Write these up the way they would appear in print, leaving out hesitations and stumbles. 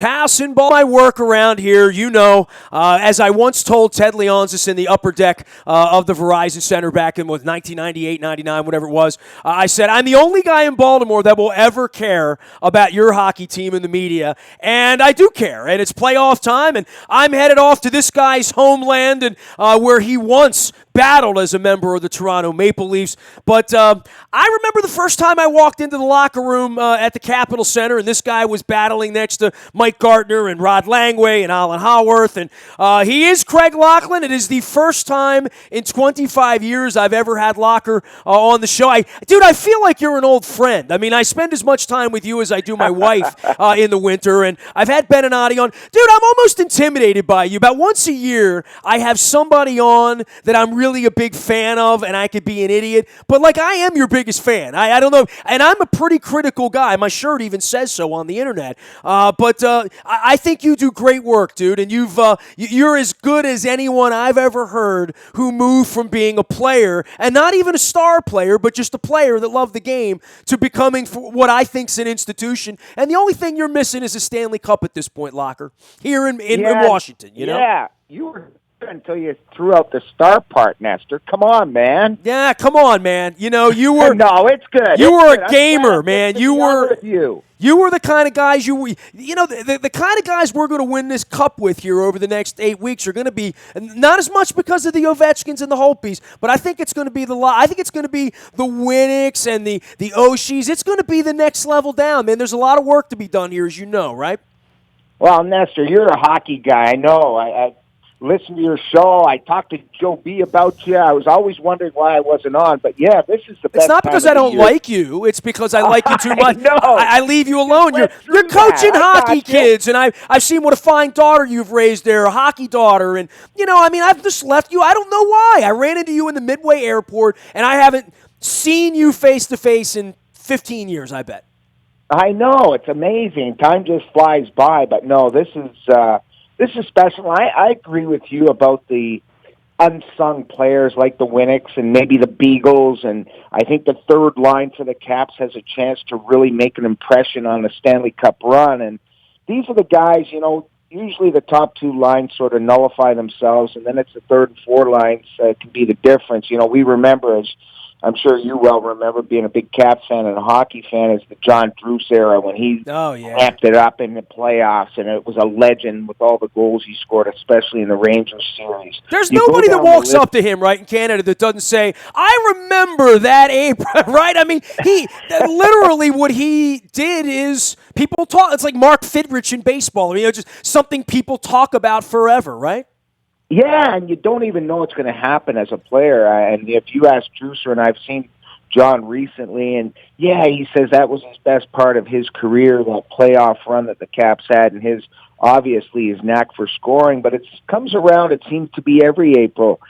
Passing ball, my work around here, as I once told Ted Leonsis in the upper deck of the Verizon Center back in 1998, 99, whatever it was, I said, I'm the only guy in Baltimore that will ever care about your hockey team in the media, and I do care, and it's playoff time, and I'm headed off to this guy's homeland, and where he once battled as a member of the Toronto Maple Leafs. But I remember the first time I walked into the locker room at the Capitol Center, and this guy was battling next to Mike Gartner and Rod Langway and Alan Howarth. And he is Craig Laughlin. It is the first time in 25 years I've ever had Locker on the show. Dude, I feel like you're an old friend. I mean, I spend as much time with you as I do my wife in the winter, and I've had Ben and Adi on. Dude, I'm almost intimidated by you. About once a year, I have somebody on that I'm really a big fan of, and I could be an idiot, but like I am your biggest fan. I don't know, and I'm a pretty critical guy. My shirt even says so on the internet. But I think you do great work, dude, and you're as good as anyone I've ever heard who moved from being a player, and not even a star player, but just a player that loved the game, to becoming what I think's an institution. And the only thing you're missing is a Stanley Cup at this point, Locker, here in Washington. You know? Yeah, you were until you threw out the star part, Nestor. Come on, man. Yeah, come on, man. You were no, it's good. You were good. a gamer, man. You were the kind of guys the kind of guys we're going to win this cup with here over the next 8 weeks are going to be not as much because of the Ovechkins and the Hopis, but I think it's going to be the Winnicks and the Oshies. It's going to be the next level down, man. There's a lot of work to be done here, as you know, right? Well, Nestor, you're a hockey guy. I know. I listen to your show. I talked to Joe B about you. I was always wondering why I wasn't on, but yeah, this is the best. It's not because I don't like you. It's because I like you too much. No, I leave you alone. You're coaching hockey kids, and I've seen what a fine daughter you've raised there, a hockey daughter, and I've just left you. I don't know why. I ran into you in the Midway airport, and I haven't seen you face to face in 15 years. I bet. I know, it's amazing. Time just flies by, but no, this is special. I agree with you about the unsung players like the Winnicks and maybe the Beagles, and I think the third line for the Caps has a chance to really make an impression on the Stanley Cup run. And these are the guys, usually the top two lines sort of nullify themselves, and then it's the third and fourth lines can be the difference. We remember, as I'm sure you well remember, being a big Caps fan and a hockey fan, is the John Druce era when he ramped it up in the playoffs, and it was a legend with all the goals he scored, especially in the Rangers series. There's nobody that walks up to him, right, in Canada that doesn't say, I remember that April, right? I mean, literally what he did is people talk. It's like Mark Fidrich in baseball. Just something people talk about forever, right? Yeah, and you don't even know what's going to happen as a player. And if you ask Drucer, and I've seen John recently, and yeah, he says that was his best part of his career, that playoff run that the Caps had, and his knack for scoring. But it comes around, it seems to be every April,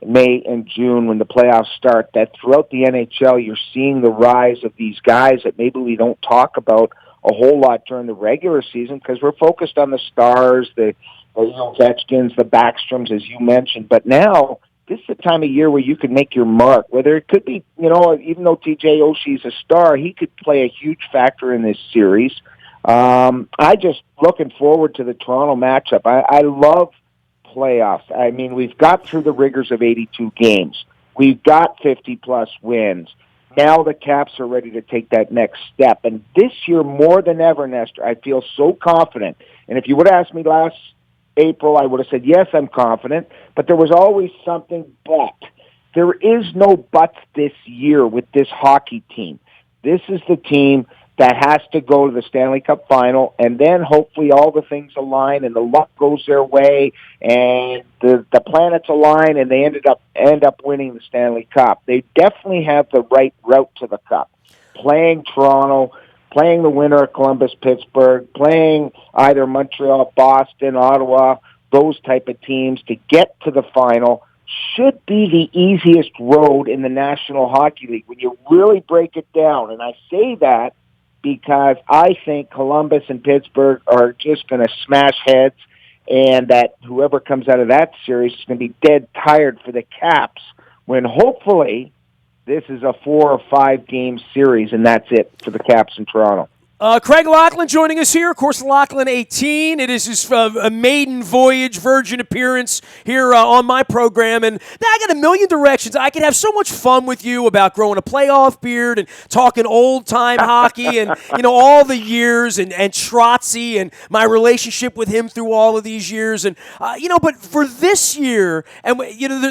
May, and June when the playoffs start, that throughout the NHL you're seeing the rise of these guys that maybe we don't talk about a whole lot during the regular season because we're focused on the stars, the Ovechkins, the Backstroms, as you mentioned. But now, this is the time of year where you can make your mark. Whether it could be, even though TJ Oshie's a star, he could play a huge factor in this series. I just looking forward to the Toronto matchup. I love playoffs. I mean, we've got through the rigors of 82 games. We've got 50-plus wins. Now the Caps are ready to take that next step. And this year, more than ever, Nestor, I feel so confident. And if you would have asked me last April, I would have said, yes, I'm confident, but there was always something but. There is no buts this year with this hockey team. This is the team that has to go to the Stanley Cup final, and then hopefully all the things align and the luck goes their way and the planets align and they end up winning the Stanley Cup. They definitely have the right route to the Cup. Playing Toronto, playing the winner of Columbus, Pittsburgh, playing either Montreal, Boston, Ottawa, those type of teams to get to the final should be the easiest road in the National Hockey League when you really break it down. And I say that because I think Columbus and Pittsburgh are just going to smash heads, and that whoever comes out of that series is going to be dead tired for the Caps when hopefully this is a 4 or 5 game series, and that's it for the Caps in Toronto. Craig Lachlan joining us here. Of course, Lachlan 18. It is his a maiden voyage, virgin appearance here on my program. And I got a million directions. I could have so much fun with you about growing a playoff beard and talking old-time hockey and, all the years and Trotzy and my relationship with him through all of these years. And, but for this year, and,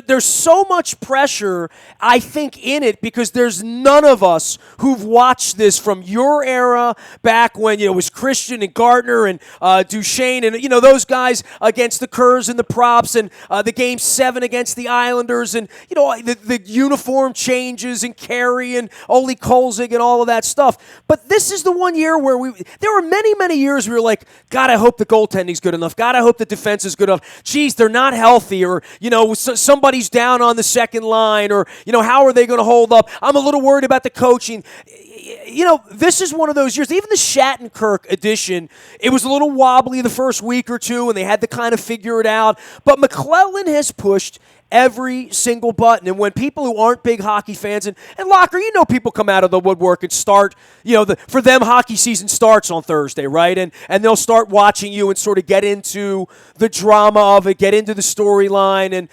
there's so much pressure, I think, in it because there's none of us who've watched this from your era back when it was Christian and Gardner and Duchesne and those guys against the Kerrs and the Props and the Game 7 against the Islanders and the uniform changes and Carey and Ole Kolzig and all of that stuff. But this is the one year where there were many years we were like, God, I hope the goaltending's good enough. God, I hope the defense is good enough. Geez, they're not healthy, or somebody's down on the second line, or how are they going to hold up? I'm a little worried about the coaching. This is one of those years. Even the Shattenkirk edition, it was a little wobbly the first week or two, and they had to kind of figure it out. But McClellan has pushed every single button. And when people who aren't big hockey fans, and Locker, people come out of the woodwork and start, for them, hockey season starts on Thursday, right? And they'll start watching you and sort of get into the drama of it, get into the storyline, and,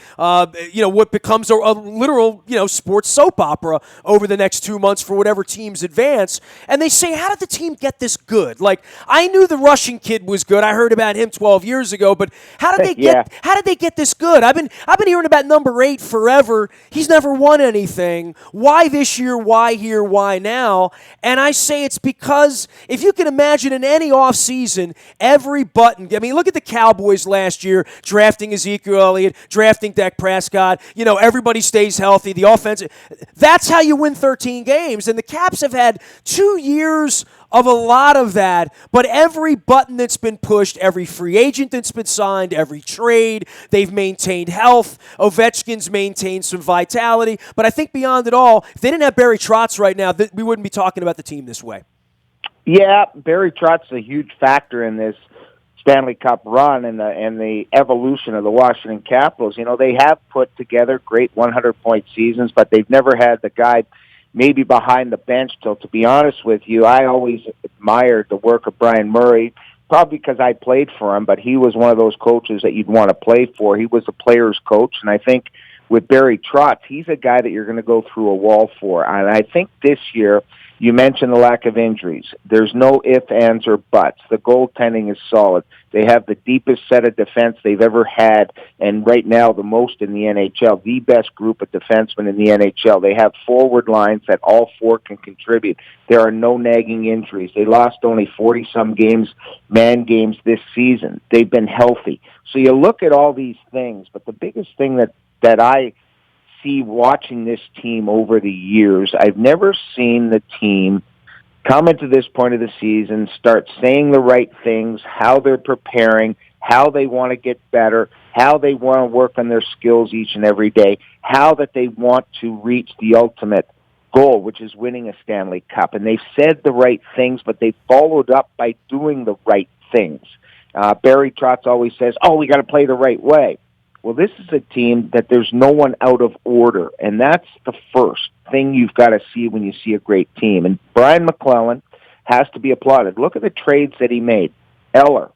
what becomes a literal, sports soap opera over the next 2 months for whatever teams advance. And they say, how did the team get this good? Like, I knew the Russian kid was good. I heard about him 12 years ago, but how did they get this good? I've been hearing about number 8 forever. He's never won anything. Why this year? Why here? Why now? And I say it's because if you can imagine in any offseason, every button, look at the Cowboys last year, drafting Ezekiel Elliott, drafting Dak Prescott, everybody stays healthy, the offense. That's how you win 13 games. And the Caps have had 2 years of a lot of that, but every button that's been pushed, every free agent that's been signed, every trade, they've maintained health. Ovechkin's maintained some vitality. But I think beyond it all, if they didn't have Barry Trotz right now, we wouldn't be talking about the team this way. Yeah, Barry Trotz is a huge factor in this Stanley Cup run and the evolution of the Washington Capitals. They have put together great 100-point seasons, but they've never had the guy maybe behind the bench till, to be honest with you, I always admired the work of Brian Murray, probably because I played for him, but he was one of those coaches that you'd want to play for. He was a player's coach, and I think with Barry Trotz, he's a guy that you're going to go through a wall for. And I think this year, you mentioned the lack of injuries. There's no ifs, ands, or buts. The goaltending is solid. They have the deepest set of defense they've ever had, and right now the most in the NHL, the best group of defensemen in the NHL. They have forward lines that all four can contribute. There are no nagging injuries. They lost only 40-some man games this season. They've been healthy. So you look at all these things, but the biggest thing that I see watching this team over the years, I've never seen the team come into this point of the season, start saying the right things, how they're preparing, how they want to get better, how they want to work on their skills each and every day, how that they want to reach the ultimate goal, which is winning a Stanley Cup. And they've said the right things, but they followed up by doing the right things. Barry Trotz always says, we got to play the right way. Well, this is a team that there's no one out of order, and that's the first thing you've got to see when you see a great team. And Brian McClellan has to be applauded. Look at the trades that he made. Eller,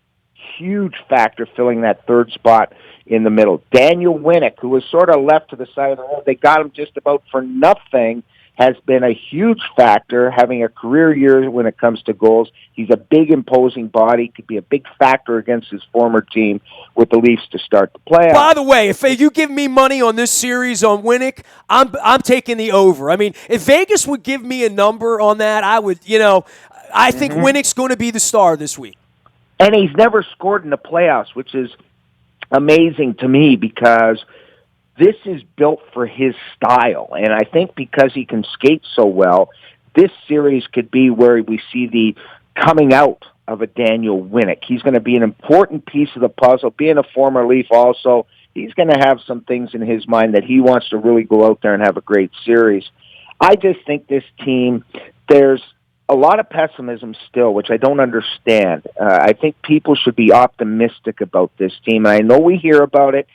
huge factor filling that third spot in the middle. Daniel Winnick, who was sort of left to the side of the road, they got him just about for nothing, has been a huge factor, having a career year when it comes to goals. He's a big, imposing body, could be a big factor against his former team with the Leafs to start the playoffs. By the way, if you give me money on this series on Winnick, I'm taking the over. I mean, if Vegas would give me a number on that, I would, I think Winnick's going to be the star this week. And he's never scored in the playoffs, which is amazing to me because this is built for his style, and I think because he can skate so well, this series could be where we see the coming out of a Daniel Winnick. He's going to be an important piece of the puzzle. Being a former Leaf also, he's going to have some things in his mind that he wants to really go out there and have a great series. I just think this team, there's a lot of pessimism still, which I don't understand. I think people should be optimistic about this team, and I know we hear about it.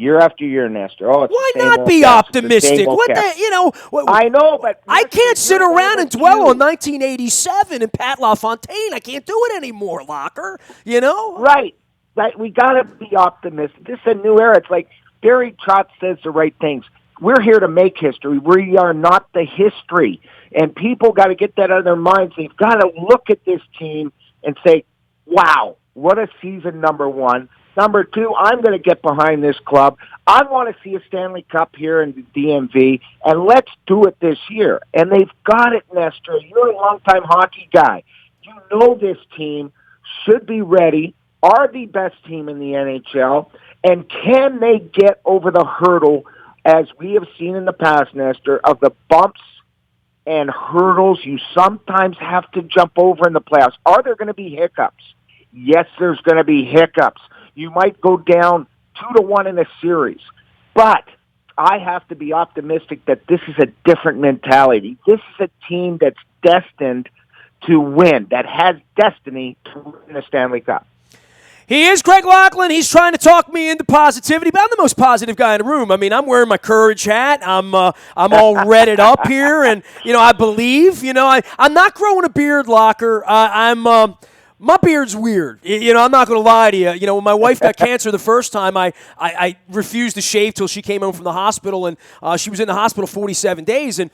year after year, Nestor. Oh, it's Why the same not old be cast, the optimistic? same old What cast. I know, but I can't sit around and dwell on on 1987 and Pat LaFontaine. I can't do it anymore, Locker. Right. We got to be optimistic. This is a new era. It's like Barry Trotz says the right things. We're here to make history. We are not the history. And people got to get that out of their minds. They've got to look at this team and say, wow, what a season, number one. Number two, I'm going to get behind this club. I want to see a Stanley Cup here in the DMV, and let's do it this year. And they've got it, Nestor. You're a longtime hockey guy. You know this team should be ready, are the best team in the NHL, and can they get over the hurdle, as we have seen in the past, Nestor, of the bumps and hurdles you sometimes have to jump over in the playoffs? Are there going to be hiccups? Yes, there's going to be hiccups. You might go down 2-1 in a series, but I have to be optimistic that this is a different mentality. This is a team that's destined to win, that has destiny to win the Stanley Cup. He is Greg Laughlin. He's trying to talk me into positivity, but I'm the most positive guy in the room. I mean, I'm wearing my courage hat. I'm all redded up here, and I believe. I'm not growing a beard, Locker. My beard's weird. I'm not going to lie to you. When my wife got cancer the first time, I refused to shave till she came home from the hospital, and she was in the hospital 47 days, and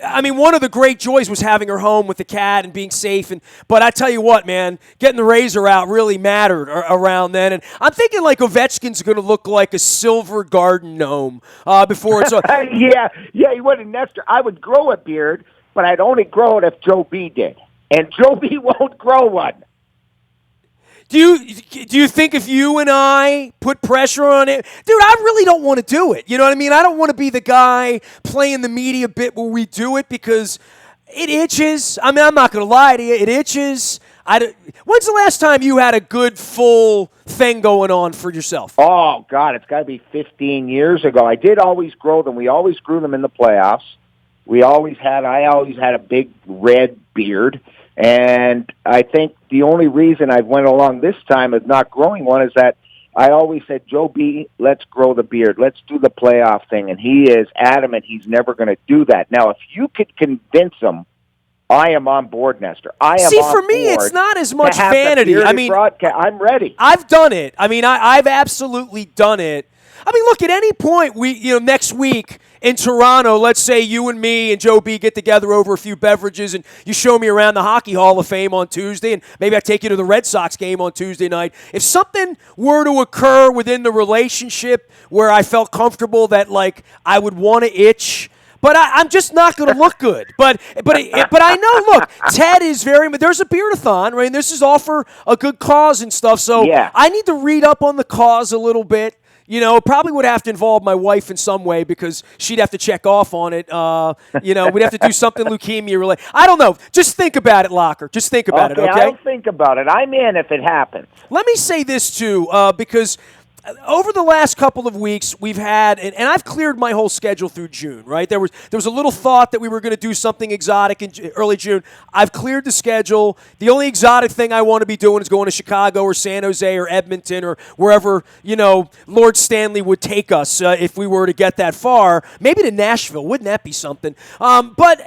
I mean, one of the great joys was having her home with the cat and being safe. But I tell you what, man, getting the razor out really mattered around then. And I'm thinking like Ovechkin's going to look like a silver garden gnome before it's. Yeah, you would, Nestor. I would grow a beard, but I'd only grow it if Joe B did, and Joe B won't grow one. Do you think if you and I put pressure on it, dude? I really don't want to do it. You know what I mean? I don't want to be the guy playing the media bit where we do it because it itches. I mean, I'm not going to lie to you. It itches. When's the last time you had a good full thing going on for yourself? Oh God, it's got to be 15 years ago. I did always grow them. We always grew them in the playoffs. I always had a big red beard. And I think the only reason I went along this time of not growing one is that I always said, Joe B, let's grow the beard. Let's do the playoff thing. And he is adamant he's never going to do that. Now, if you could convince him, I am on board, Nestor. See, for me, it's not as much vanity. I mean, I'm ready. I've done it. I mean, I've absolutely done it. I mean, look, at any point, next week in Toronto, let's say you and me and Joe B get together over a few beverages and you show me around the Hockey Hall of Fame on Tuesday, and maybe I take you to the Red Sox game on Tuesday night. If something were to occur within the relationship where I felt comfortable that, like, I would want to itch, but I'm just not going to look good. But I know, look, Ted is there's a beardathon, right? And this is all for a good cause and stuff, so yeah. I need to read up on the cause a little bit. Probably would have to involve my wife in some way because she'd have to check off on it. We'd have to do something leukemia-related. I don't know. Just think about it, Locker. Just think about it, okay? I'll think about it. I'm in if it happens. Let me say this, too, because over the last couple of weeks, we've had, and I've cleared my whole schedule through June, right? There was a little thought that we were going to do something exotic in early June. I've cleared the schedule. The only exotic thing I want to be doing is going to Chicago or San Jose or Edmonton or wherever, Lord Stanley would take us if we were to get that far. Maybe to Nashville. Wouldn't that be something? But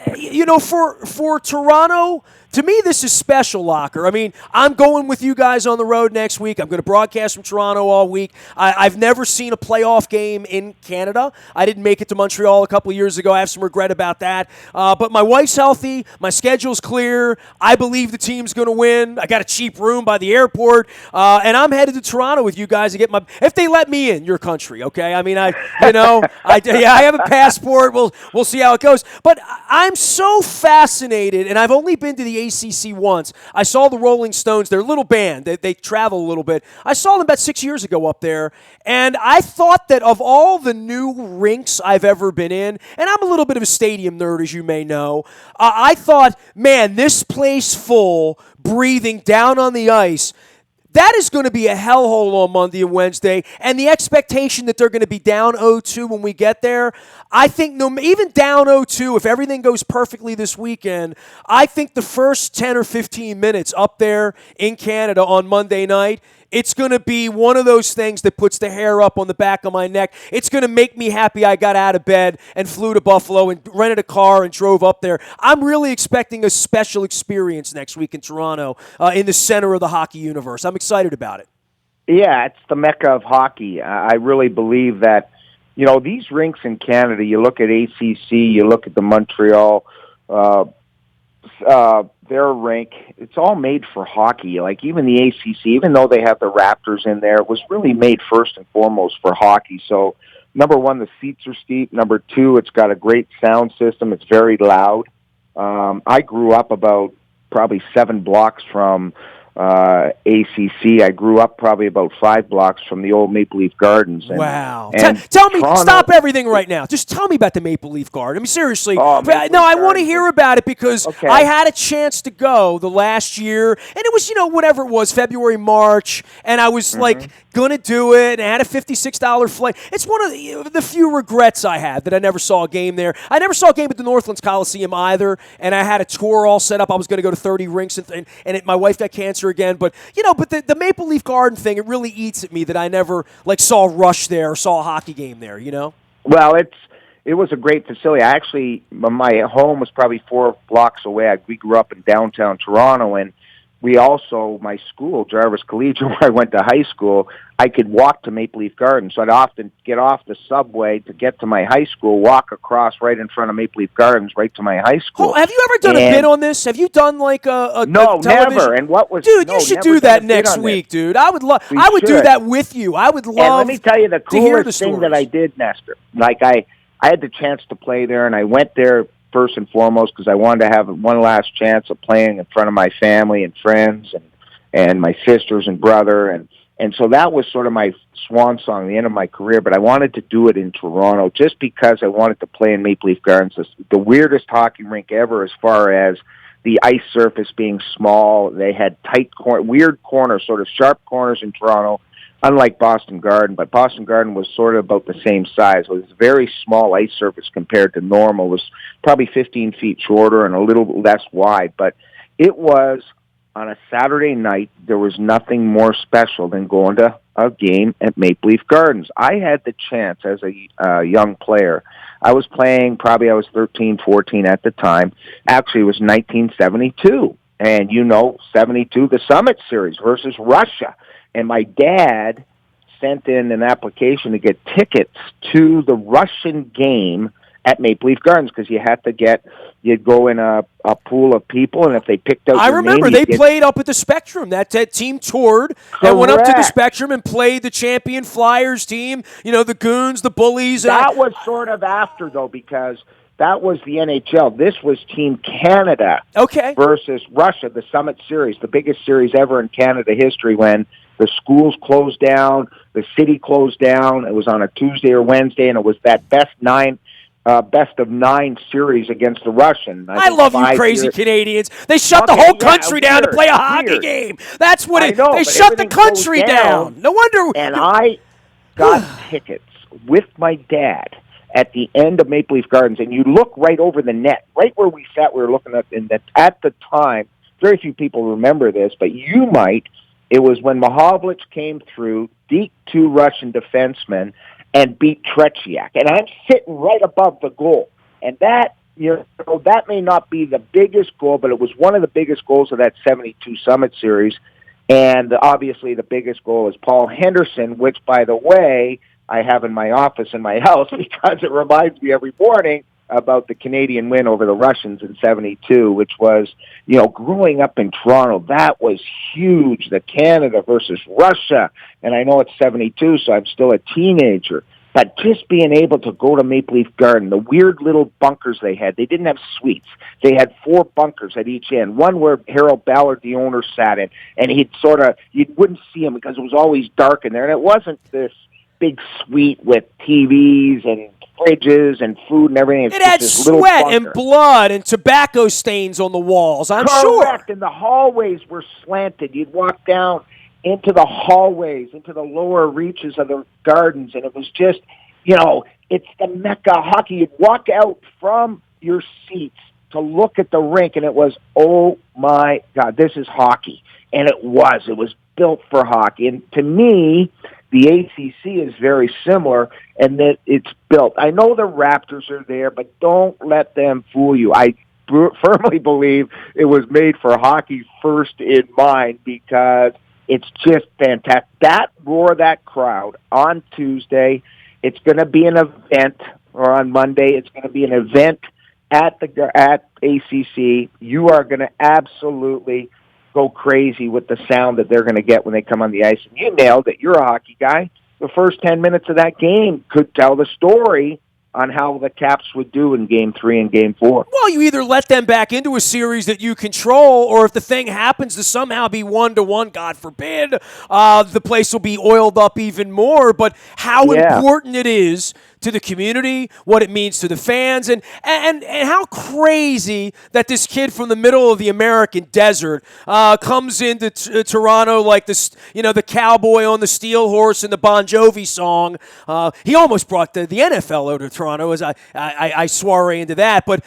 for Toronto, to me, this is special, Locker. I mean, I'm going with you guys on the road next week. I'm going to broadcast from Toronto all week. I've never seen a playoff game in Canada. I didn't make it to Montreal a couple of years ago. I have some regret about that. But my wife's healthy. My schedule's clear. I believe the team's going to win. I got a cheap room by the airport. And I'm headed to Toronto with you guys to get if they let me in your country, okay? I mean, I have a passport. We'll see how it goes. But I'm so fascinated, and I've only been to the ACC once. I saw the Rolling Stones. They're a little band. They travel a little bit. I saw them about 6 years ago up there, and I thought that of all the new rinks I've ever been in, and I'm a little bit of a stadium nerd, as you may know, I thought, man, this place full, breathing down on the ice, that is going to be a hellhole on Monday and Wednesday, and the expectation that they're going to be down 0-2 when we get there, I think even down 0-2, if everything goes perfectly this weekend, I think the first 10 or 15 minutes up there in Canada on Monday night It's going to be one of those things that puts the hair up on the back of my neck. It's going to make me happy I got out of bed and flew to Buffalo and rented a car and drove up there. I'm really expecting a special experience next week in Toronto, in the center of the hockey universe. I'm excited about it. Yeah, it's the mecca of hockey. I really believe that, these rinks in Canada, you look at ACC, you look at the Montreal, their rink, it's all made for hockey. Like even the ACC, even though they have the Raptors in there, it was really made first and foremost for hockey. So, number one, the seats are steep. Number two, it's got a great sound system. It's very loud. I grew up about probably 7 blocks from ACC. I grew up probably about 5 blocks from the old Maple Leaf Gardens. Wow. And tell me, Toronto, stop everything right now. Just tell me about the Maple Leaf Garden. I mean, seriously. I want to hear about it because okay. I had a chance to go the last year, and it was, whatever it was, February, March, and I was like going to do it, and I had a $56 flight. It's one of the few regrets I had that I never saw a game there. I never saw a game at the Northlands Coliseum either, and I had a tour all set up. I was going to go to 30 rinks, and my wife got cancer again. But the Maple Leaf Garden thing, it really eats at me that I never saw Rush there or saw a hockey game there. Well, it was a great facility. My home was probably 4 blocks away. We grew up in downtown Toronto, and we also, my school, Jarvis Collegiate, where I went to high school, I could walk to Maple Leaf Gardens. So I'd often get off the subway to get to my high school, walk across right in front of Maple Leaf Gardens right to my high school. Oh, have you ever done a bit on this? Have you done like a no, television? Never. And dude, you should do that next week, dude. I would love. I would do that with you. I would love. And let me tell you the coolest thing that I did, Nestor. Like I had the chance to play there, and I went there first and foremost because I wanted to have one last chance of playing in front of my family and friends and my sisters and brother, and so that was sort of my swan song, the end of my career. But I wanted to do it in Toronto just because I wanted to play in Maple Leaf Gardens, the weirdest hockey rink ever as far as the ice surface being small. They had weird corners, sort of sharp corners in Toronto, unlike Boston Garden. But Boston Garden was sort of about the same size. It was a very small ice surface compared to normal. It was probably 15 feet shorter and a little less wide. But it was, on a Saturday night, there was nothing more special than going to a game at Maple Leaf Gardens. I had the chance as a young player. I was 13, 14 at the time. Actually, it was 1972. And 72, the Summit Series versus Russia. And my dad sent in an application to get tickets to the Russian game at Maple Leaf Gardens because you'd go in a pool of people, and if they picked out your remember name, they played up at the Spectrum. That team toured and went up to the Spectrum and played the champion Flyers team, the Goons, the Bullies. That was sort of after, though, because that was the NHL. This was Team Canada versus Russia, the Summit Series, the biggest series ever in Canada history when the schools closed down, the city closed down. It was on a Tuesday or Wednesday, and it was that best of 9 series against the Russian. I love you crazy Canadians. They shut the whole country down to play a hockey game. That's what they shut the country down. No wonder. And I got tickets with my dad at the end of Maple Leaf Gardens, and you look right over the net, right where we sat. We were looking at the time. Very few people remember this, but you might. It was when Mahovlich came through, deked 2 Russian defensemen, and beat Tretiak. And I'm sitting right above the goal. And that, that may not be the biggest goal, but it was one of the biggest goals of that 72 Summit Series. And obviously the biggest goal is Paul Henderson, which, by the way, I have in my office in my house because it reminds me every morning about the Canadian win over the Russians in 72, which was, growing up in Toronto, that was huge, the Canada versus Russia. And I know it's 72, so I'm still a teenager. But just being able to go to Maple Leaf Garden, the weird little bunkers they didn't have suites. They had 4 bunkers at each end, one where Harold Ballard, the owner, sat in, and you wouldn't see him because it was always dark in there. And it wasn't this big suite with TVs and fridges and food and everything. It had sweat and blood and tobacco stains on the walls, I'm sure. Correct, and the hallways were slanted. You'd walk down into the hallways, into the lower reaches of the gardens, and it was just, it's the mecca of hockey. You'd walk out from your seats to look at the rink, and it was, oh my God, this is hockey. And it was. It was built for hockey. And to me, the ACC is very similar in that it's built. I know the Raptors are there, but don't let them fool you. I firmly believe it was made for hockey first in mind because it's just fantastic. That roar, that crowd on Tuesday, it's going to be an event, or on Monday, it's going to be an event at ACC. You are going to absolutely go crazy with the sound that they're going to get when they come on the ice. And you nailed it. You're a hockey guy. The first 10 minutes of that game could tell the story on how the Caps would do in Game 3 and Game 4. Well, you either let them back into a series that you control, or if the thing happens to somehow be 1-1, God forbid, the place will be oiled up even more. But how important it is to the community, what it means to the fans, and how crazy that this kid from the middle of the American desert comes into Toronto like this, the cowboy on the steel horse in the Bon Jovi song. He almost brought the NFL out of Toronto as I soiree into that. But,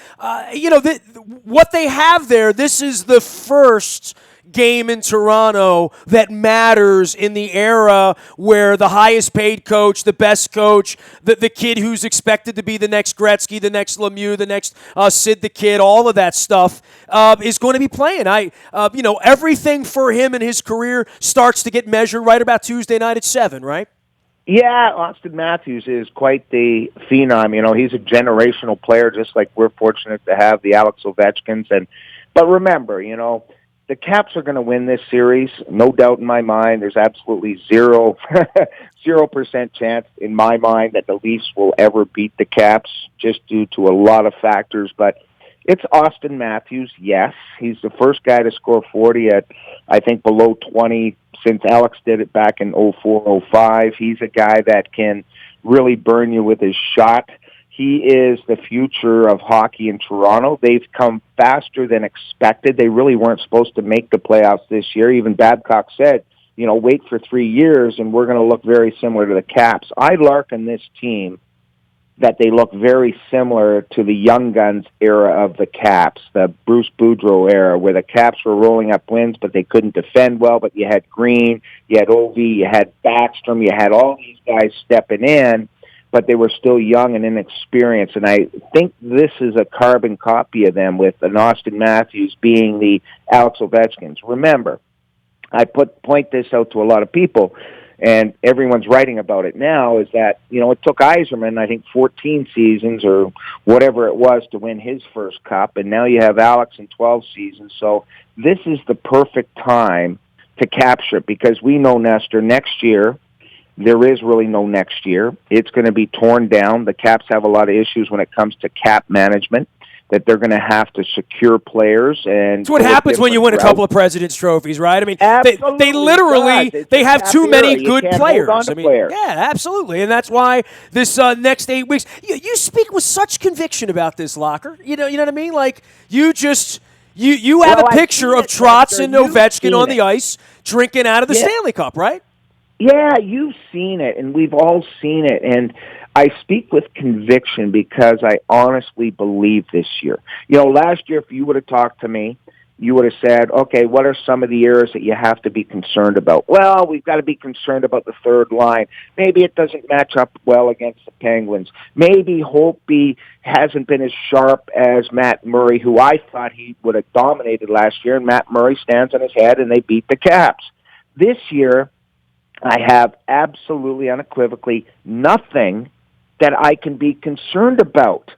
what they have there, this is the first game in Toronto that matters in the era where the highest paid coach, the best coach, the kid who's expected to be the next Gretzky, the next Lemieux, the next Sid the Kid, all of that stuff is going to be playing. Everything for him in his career starts to get measured right about Tuesday night at 7, right? Yeah, Austin Matthews is quite the phenom. He's a generational player, just like we're fortunate to have the Alex Ovechkins. But remember, the Caps are going to win this series, no doubt in my mind. There's absolutely 0% chance in my mind that the Leafs will ever beat the Caps, just due to a lot of factors. But it's Austin Matthews, yes. He's the first guy to score 40 at, I think, below 20 since Alex did it back in 04-05. He's a guy that can really burn you with his shot. He is the future of hockey in Toronto. They've come faster than expected. They really weren't supposed to make the playoffs this year. Even Babcock said, wait for 3 years and we're going to look very similar to the Caps. I liken this team that they look very similar to the Young Guns era of the Caps, the Bruce Boudreau era, where the Caps were rolling up wins, but they couldn't defend well. But you had Green, you had Ovi, you had Backstrom, you had all these guys stepping in, but they were still young and inexperienced. And I think this is a carbon copy of them, with an Austin Matthews being the Alex Ovechkins. Remember, I point this out to a lot of people, and everyone's writing about it now, is that, it took Yzerman, I think, 14 seasons or whatever it was to win his first cup, and now you have Alex in 12 seasons. So this is the perfect time to capture it, because we know, Nestor, next year, there is really no next year. It's going to be torn down. The Caps have a lot of issues when it comes to cap management, that they're going to have to secure players. And it's what happens when you win a couple of President's Trophies, right? I mean, they literally they have too many good players. Yeah, absolutely, and that's why this next 8 weeks. You speak with such conviction about this, Locker. You know what I mean? Like you have a picture of Trotz and Ovechkin on the ice drinking out of the Stanley Cup, right? Yeah, you've seen it, and we've all seen it, and I speak with conviction because I honestly believe this year. Last year, if you would have talked to me, you would have said, okay, what are some of the areas that you have to be concerned about? Well, we've got to be concerned about the third line. Maybe it doesn't match up well against the Penguins. Maybe Holtby hasn't been as sharp as Matt Murray, who I thought he would have dominated last year, and Matt Murray stands on his head and they beat the Caps. This year, I have absolutely unequivocally nothing that I can be concerned about.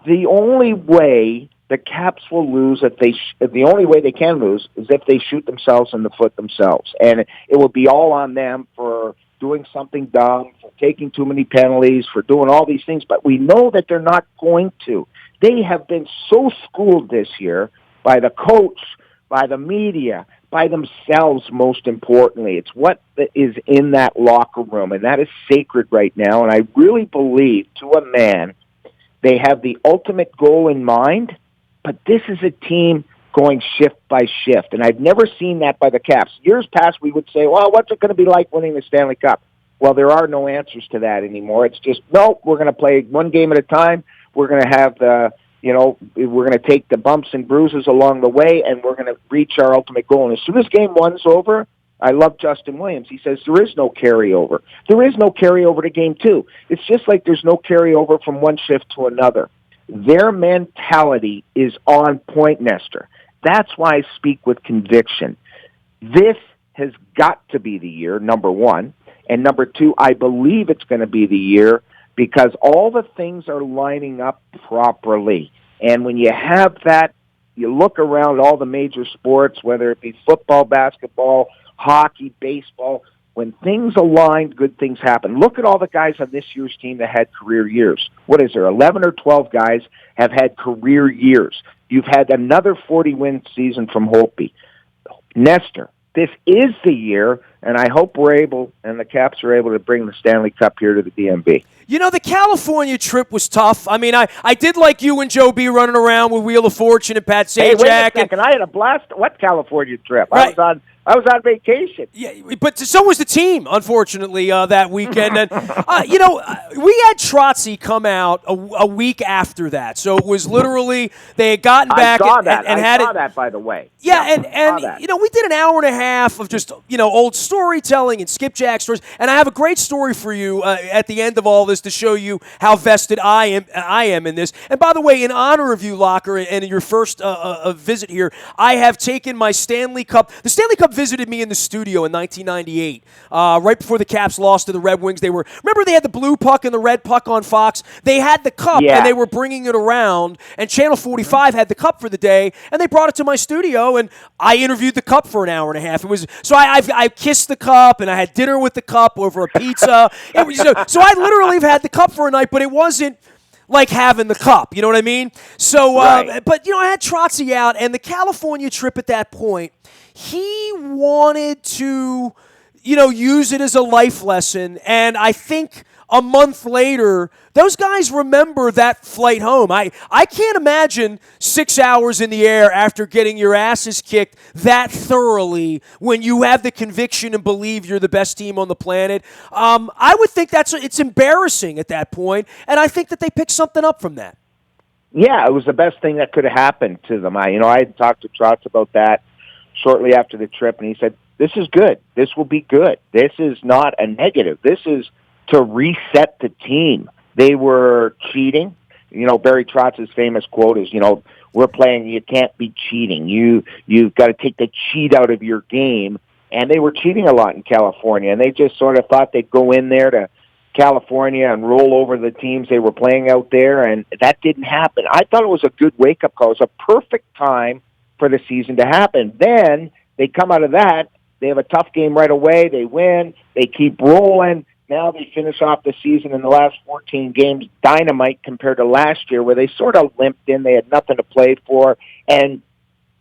The only way the Caps will lose, the only way they can lose, is if they shoot themselves in the foot themselves. And it will be all on them for doing something dumb, for taking too many penalties, for doing all these things. But we know that they're not going to. They have been so schooled this year by the coach, by the media, by themselves, most importantly. It's what is in that locker room, and that is sacred right now. And I really believe, to a man, they have the ultimate goal in mind, but this is a team going shift by shift, and I've never seen that by the Caps. Years past, we would say, well, what's it going to be like winning the Stanley Cup? Well, there are no answers to that anymore. It's just, no, we're going to play one game at a time. We're going to have the we're going to take the bumps and bruises along the way, and we're going to reach our ultimate goal. And as soon as game one's over, I love Justin Williams. He says there is no carryover. There is no carryover to game two. It's just like there's no carryover from one shift to another. Their mentality is on point, Nestor. That's why I speak with conviction. This has got to be the year, number one. And number two, I believe it's going to be the year because all the things are lining up properly. And when you have that, you look around all the major sports, whether it be football, basketball, hockey, baseball, when things align, good things happen. Look at all the guys on this year's team that had career years. What is there, 11 or 12 guys have had career years. You've had another 40-win season from Holtby. Nestor, this is the year, and I hope we're able, and the Caps are able to bring the Stanley Cup here to the DMV. The California trip was tough. I mean, I did like you and Joe B running around with Wheel of Fortune and Pat Sajak. Hey, wait a second. I had a blast. What California trip? Right. I was on vacation. Yeah, but so was the team, unfortunately, that weekend. And, we had Trotzy come out a week after that. So it was literally they had gotten back I saw it. that, by the way. Yeah, and we did an hour and a half of just, old storytelling and skipjack stories. And I have a great story for you at the end of all this to show you how vested I am in this. And by the way, in honor of you, Locker, and your first visit here, I have taken my Stanley Cup. The Stanley Cup visited me in the studio in 1998, right before the Caps lost to the Red Wings. Remember they had the blue puck and the red puck on Fox? They had the cup, and they were bringing it around, and Channel 45 had the cup for the day, and they brought it to my studio, and I interviewed the cup for an hour and a half. I kissed the cup, and I had dinner with the cup over a pizza. So I literally have had the cup for a night, but it wasn't like having the cup, you know what I mean? So, right. But I had Trotzy out, and the California trip at that point, he wanted to, use it as a life lesson, and I think a month later, those guys remember that flight home. I can't imagine 6 hours in the air after getting your asses kicked that thoroughly when you have the conviction and believe you're the best team on the planet. I would think it's embarrassing at that point, and I think that they picked something up from that. Yeah, it was the best thing that could have happened to them. I had talked to Trotz about that shortly after the trip, and he said, this is good. This will be good. This is not a negative. This is to reset the team. They were cheating. Barry Trotz's famous quote is, we're playing, you can't be cheating. You've got to take the cheat out of your game. And they were cheating a lot in California, and they just sort of thought they'd go in there to California and roll over the teams they were playing out there, and that didn't happen. I thought it was a good wake-up call. It was a perfect time for the season to happen. Then they come out of that. They have a tough game right away. They win. They keep rolling. Now they finish off the season in the last 14 games dynamite compared to last year where they sort of limped in. They had nothing to play for. And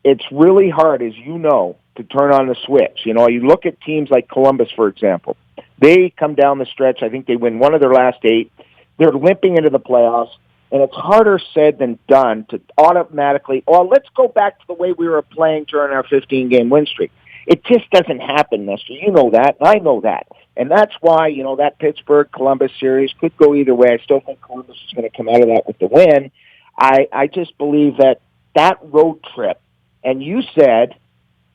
it's really hard, as you know, to turn on the switch. You look at teams like Columbus, for example. They come down the stretch. I think they win one of their last 8. They're limping into the playoffs. And it's harder said than done to automatically, let's go back to the way we were playing during our 15-game win streak. It just doesn't happen, Nestor. You know that. I know that. And that's why, that Pittsburgh-Columbus series could go either way. I still think Columbus is going to come out of that with the win. I just believe that road trip, and you said,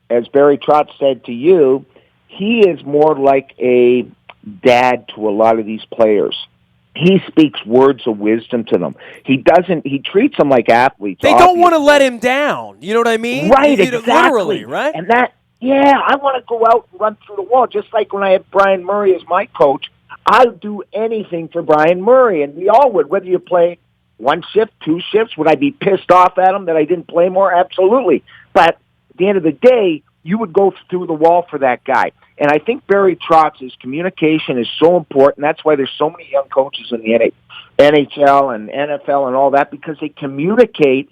as Barry Trotz said to you, he is more like a dad to a lot of these players. He speaks words of wisdom to them. He treats them like athletes. They don't want to let him down. You know what I mean? Right, exactly. Literally, right? And I want to go out and run through the wall. Just like when I had Brian Murray as my coach, I would do anything for Brian Murray, and we all would, whether you play one shift, 2 shifts. Would I be pissed off at him that I didn't play more? Absolutely. But at the end of the day, you would go through the wall for that guy. And I think Barry Trotz's communication is so important. That's why there's so many young coaches in the NHL and NFL and all that, because they communicate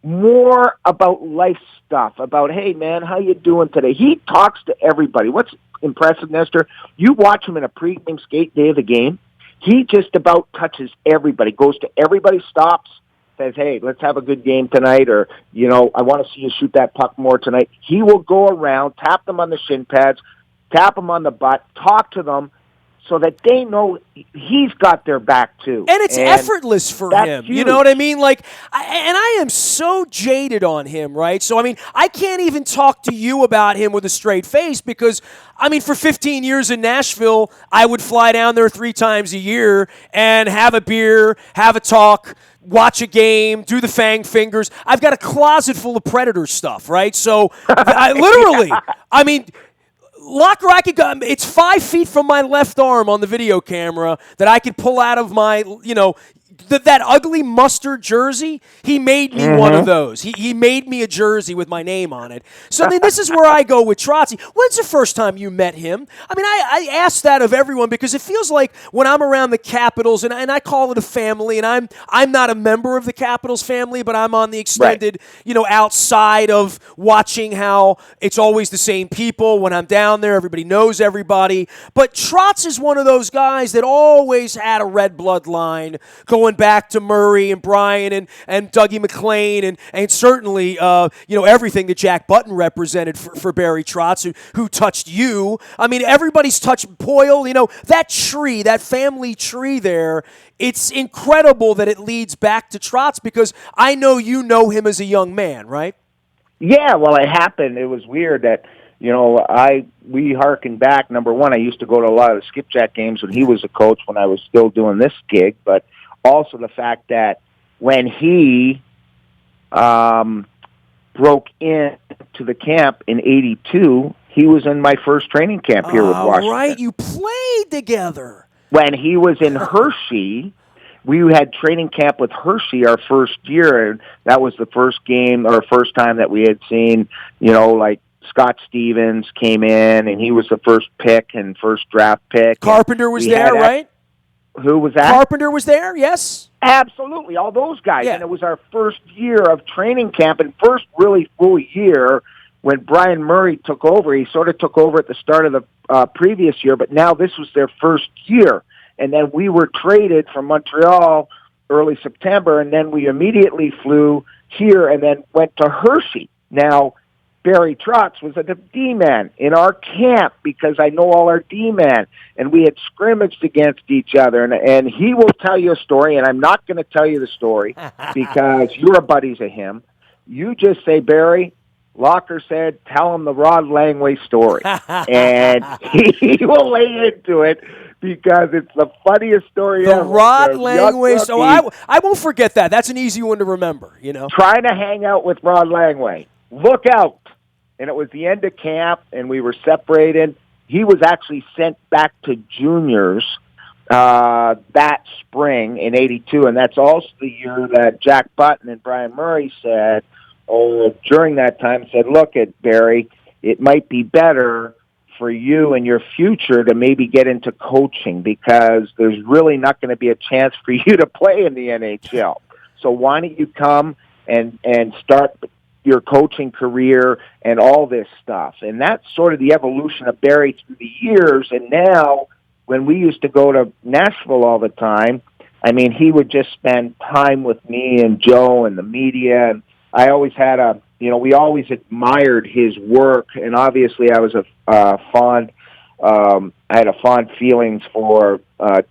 more about life stuff, about, hey, man, how you doing today? He talks to everybody. What's impressive, Nestor, you watch him in a pregame skate day of the game, he just about touches everybody, goes to everybody, stops, says, hey, let's have a good game tonight, or, I want to see you shoot that puck more tonight. He will go around, tap them on the shin pads, tap them on the butt, talk to them, so that they know he's got their back too. And it's effortless for him. Huge. You know what I mean? Like, I am so jaded on him, right? So, I mean, I can't even talk to you about him with a straight face because, I mean, for 15 years in Nashville, I would fly down there 3 times a year and have a beer, have a talk, watch a game, do the fang fingers. I've got a closet full of Predator stuff, right? So, literally, I mean, locker, it's 5 feet from my left arm on the video camera that I could pull out of my, that ugly mustard jersey. He made me one of those. He made me a jersey with my name on it. So I mean, this is where I go with Trotzy. When's the first time you met him? I mean, I ask that of everyone because it feels like when I'm around the Capitals, and I call it a family, and I'm not a member of the Capitals family, but I'm on the extended, outside of watching how it's always the same people. When I'm down there, everybody knows everybody. But Trotz is one of those guys that always had a red bloodline going back to Murray and Brian and Dougie McLean and certainly everything that Jack Button represented for Barry Trotz, who touched you. I mean, everybody's touched Poyle. That tree, that family tree there. It's incredible that it leads back to Trotz because I know you know him as a young man, right? Yeah, well, it happened. It was weird that we harkened back. Number one, I used to go to a lot of the skipjack games when he was a coach when I was still doing this gig, but also the fact that when he broke into the camp in '82, he was in my first training camp here with Washington. Right, you played together. When he was in Hershey, we had training camp with Hershey our first year, and that was the first game or first time that we had seen, like Scott Stevens came in, and he was the first pick and first draft pick. Carpenter was there, right? Who was that? Carpenter was there, yes? Absolutely, all those guys. Yeah. And it was our first year of training camp and first really full year when Brian Murray took over. He sort of took over at the start of the previous year, but now this was their first year. And then we were traded from Montreal early September, and then we immediately flew here and then went to Hershey. Now, Barry Trotz was a D-man in our camp because I know all our D-men, and we had scrimmaged against each other. And he will tell you a story, and I'm not going to tell you the story because you're buddies of him. You just say, Barry, Locker said, tell him the Rod Langway story. And he will lay into it because it's the funniest story ever. The Rod Langway story. I won't forget that. That's an easy one to remember, Trying to hang out with Rod Langway. Look out. And it was the end of camp, and we were separated. He was actually sent back to juniors that spring in '82, and that's also the year that Jack Button and Brian Murray said, during that time, said, look at Barry, it might be better for you and your future to maybe get into coaching because there's really not going to be a chance for you to play in the NHL. So why don't you come and start your coaching career and all this stuff. And that's sort of the evolution of Barry through the years. And now when we used to go to Nashville all the time, I mean, he would just spend time with me and Joe and the media. And I always had we always admired his work. And obviously I was I had a fond feelings for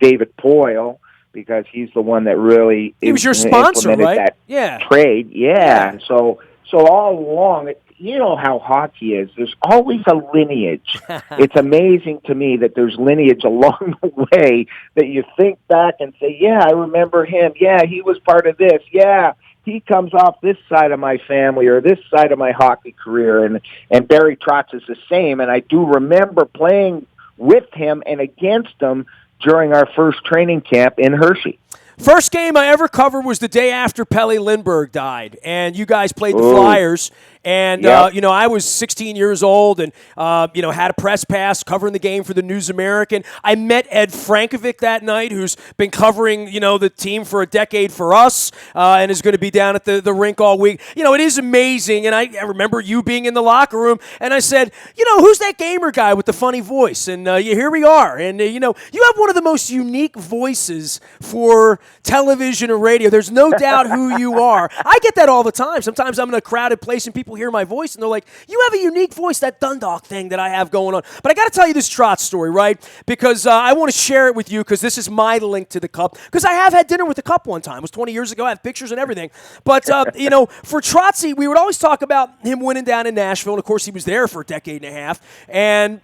David Poyle because he's the one that really he was your sponsor, right? That trade. Yeah. And so all along, you know how hockey is. There's always a lineage. It's amazing to me that there's lineage along the way that you think back and say, yeah, I remember him. Yeah, he was part of this. Yeah, he comes off this side of my family or this side of my hockey career. And Barry Trotz is the same. And I do remember playing with him and against him during our first training camp in Hershey. First game I ever covered was the day after Pelle Lindbergh died, and you guys played the Flyers. And, I was 16 years old and, had a press pass covering the game for the News American. I met Ed Frankovic that night, who's been covering, the team for a decade for us and is going to be down at the rink all week. It is amazing. And I remember you being in the locker room, and I said, who's that gamer guy with the funny voice? And here we are. And, you have one of the most unique voices for television or radio. There's no doubt who you are. I get that all the time. Sometimes I'm in a crowded place and people people hear my voice and they're like, you have a unique voice, that Dundalk thing that I have going on. But I got to tell you this Trotz story, right? Because I want to share it with you because this is my link to the Cup. Because I have had dinner with the Cup one time. It was 20 years ago. I have pictures and everything. But, for Trotzy, we would always talk about him winning down in Nashville. And, of course, he was there for a decade and a half. And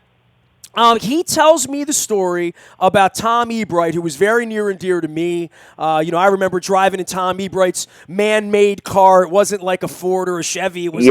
he tells me the story about Tom Ebright, who was very near and dear to me. I remember driving in Tom Ebright's man-made car. It wasn't like a Ford or a Chevy. It was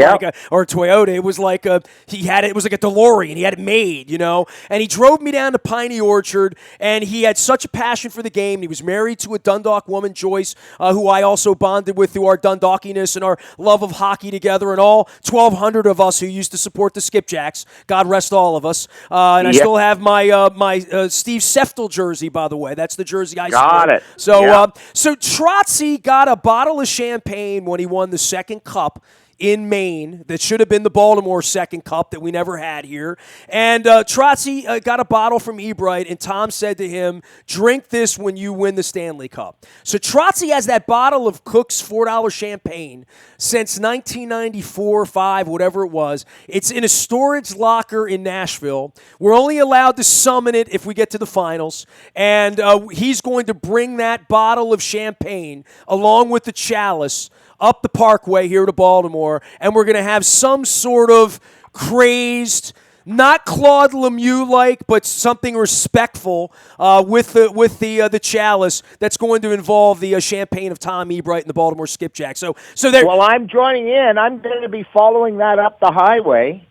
or a Toyota. It was like it was like a DeLorean. He had it made, And he drove me down to Piney Orchard, and he had such a passion for the game. He was married to a Dundalk woman, Joyce, who I also bonded with through our Dundalkiness and our love of hockey together, and all 1,200 of us who used to support the Skipjacks. God rest all of us. And I still have my Steve Seftel jersey, by the way. That's the jersey I got it. So, so Trotzy got a bottle of champagne when he won the second Cup in Maine that should have been the Baltimore second Cup that we never had here. And Trotzy got a bottle from Ebright, and Tom said to him, drink this when you win the Stanley Cup. So Trotzy has that bottle of Cook's $4 champagne since 1994, 5, whatever it was. It's in a storage locker in Nashville. We're only allowed to summon it if we get to the finals. And he's going to bring that bottle of champagne along with the chalice up the Parkway here to Baltimore, and we're going to have some sort of crazed, not Claude Lemieux-like, but something respectful with the chalice that's going to involve the champagne of Tom Ebright and the Baltimore Skipjacks. So there. Well, I'm joining in. I'm going to be following that up the highway.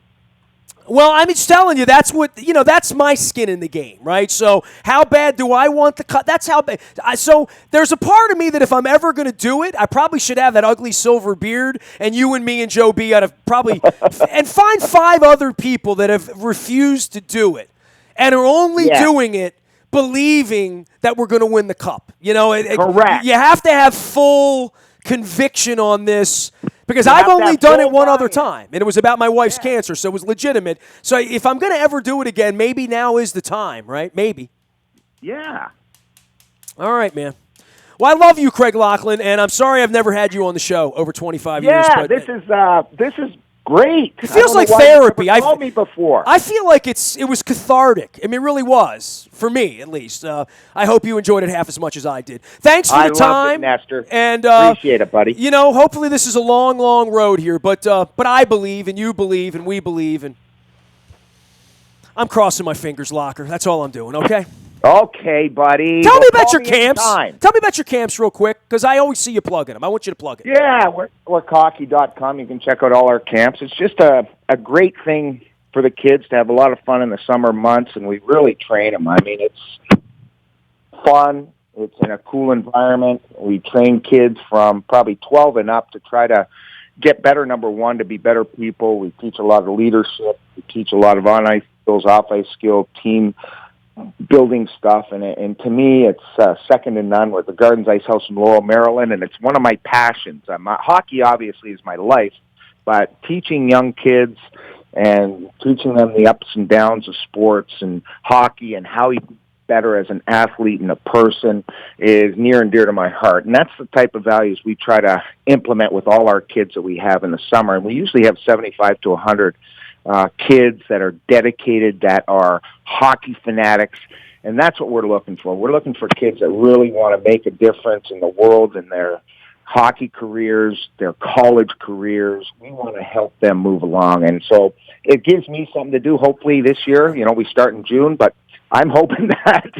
Well, I'm just telling you, that's my skin in the game, right? So how bad do I want the cut? That's how bad. So there's a part of me that if I'm ever going to do it, I probably should have that ugly silver beard, and you and me and Joe B out of probably, and find 5 other people that have refused to do it and are only doing it believing that we're going to win the Cup. Correct. You have to have full conviction on this. Because I've only done it one other time, and it was about my wife's cancer, so it was legitimate. So if I'm going to ever do it again, maybe now is the time, right? Maybe. Yeah. All right, man. Well, I love you, Craig Laughlin, and I'm sorry I've never had you on the show over 25 years. Yeah, this is great. It feels like therapy. You told me before. I feel like it was cathartic. I mean, it really was, for me at least. I hope you enjoyed it half as much as I did. Thanks for the time. I love it, Nestor. And, appreciate it, buddy. Hopefully this is a long, long road here, but I believe, and you believe, and we believe, and I'm crossing my fingers, Locker. That's all I'm doing, okay? Okay, buddy. Tell me about your camps. Tell me about your camps real quick, because I always see you plugging them. I want you to plug it. Yeah, we're hockey.com. You can check out all our camps. It's just a great thing for the kids to have a lot of fun in the summer months, and we really train them. I mean, it's fun. It's in a cool environment. We train kids from probably 12 and up to try to get better, number one, to be better people. We teach a lot of leadership. We teach a lot of on-ice skills, off-ice skill, team building stuff, and to me, it's second to none. We're at the Gardens Ice House in Laurel, Maryland, and it's one of my passions. Hockey obviously is my life, but teaching young kids and teaching them the ups and downs of sports and hockey and how you get better as an athlete and a person is near and dear to my heart. And that's the type of values we try to implement with all our kids that we have in the summer. And we usually have 75 to 100 kids that are dedicated, that are hockey fanatics, and that's what we're looking for. We're looking for kids that really want to make a difference in the world, in their hockey careers, their college careers. We want to help them move along, and so it gives me something to do. Hopefully this year, we start in June, but I'm hoping that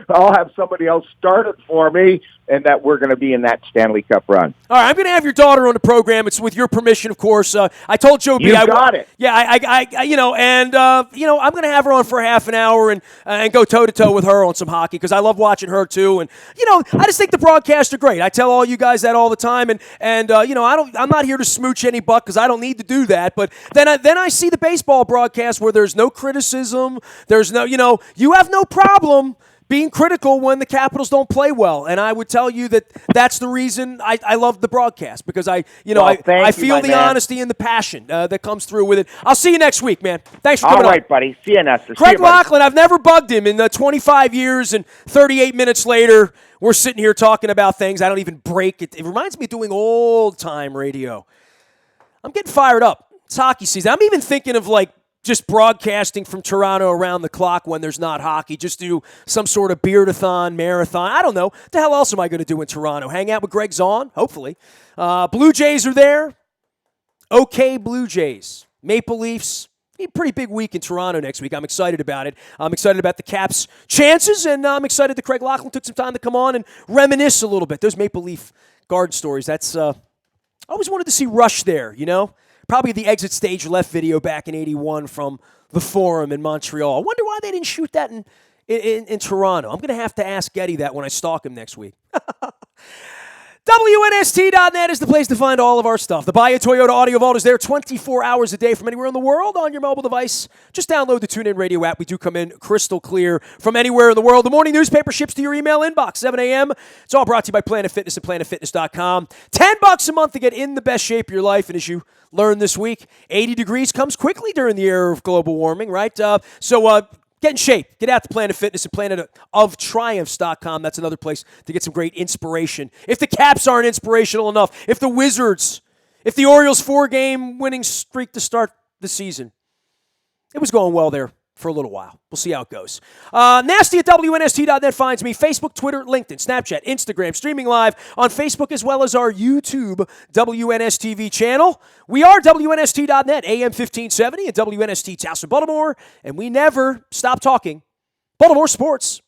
I'll have somebody else start it for me, and that we're going to be in that Stanley Cup run. All right, I'm going to have your daughter on the program. It's with your permission, of course. I told Joe B. You got it. Yeah, I'm going to have her on for half an hour and go toe to toe with her on some hockey because I love watching her too. And I just think the broadcasts are great. I tell all you guys that all the time. And I'm not here to smooch any buck because I don't need to do that. But then I see the baseball broadcast where there's no criticism. There's no, you have no problem being critical when the Capitals don't play well. And I would tell you that's the reason I love the broadcast because I feel the honesty and the passion that comes through with it. I'll see you next week, man. Thanks for coming on. All right, buddy. See you, Nestor. Craig Laughlin, I've never bugged him in 25 years, and 38 minutes later, we're sitting here talking about things I don't even break. It reminds me of doing old-time radio. I'm getting fired up. It's hockey season. I'm even thinking of just broadcasting from Toronto around the clock when there's not hockey. Just do some sort of beardathon, marathon. I don't know. What the hell else am I going to do in Toronto? Hang out with Greg Zahn, hopefully. Blue Jays are there. Okay, Blue Jays. Maple Leafs. A pretty big week in Toronto next week. I'm excited about it. I'm excited about the Caps' chances, and I'm excited that Craig Laughlin took some time to come on and reminisce a little bit. Those Maple Leaf Guard stories, that's I always wanted to see Rush there, Probably the exit stage left video back in 81 from the Forum in Montreal. I wonder why they didn't shoot that in Toronto. I'm going to have to ask Getty that when I stalk him next week. WNST.net is the place to find all of our stuff. The Buy a Toyota Audio Vault is there 24 hours a day from anywhere in the world on your mobile device. Just download the TuneIn Radio app. We do come in crystal clear from anywhere in the world. The morning newspaper ships to your email inbox, 7 a.m. It's all brought to you by Planet Fitness and PlanetFitness.com. $10 a month to get in the best shape of your life. And as you learned this week, 80 degrees comes quickly during the era of global warming, right? Get in shape. Get out to Planet Fitness and PlanetOfTriumphs.com. That's another place to get some great inspiration. If the Caps aren't inspirational enough, if the Orioles' 4-game winning streak to start the season, it was going well there for a little while. We'll see how it goes. Nasty at WNST.net finds me. Facebook, Twitter, LinkedIn, Snapchat, Instagram, streaming live on Facebook as well as our YouTube WNSTV channel. We are WNST.net, AM 1570 at WNST Towson, Baltimore, and we never stop talking Baltimore sports.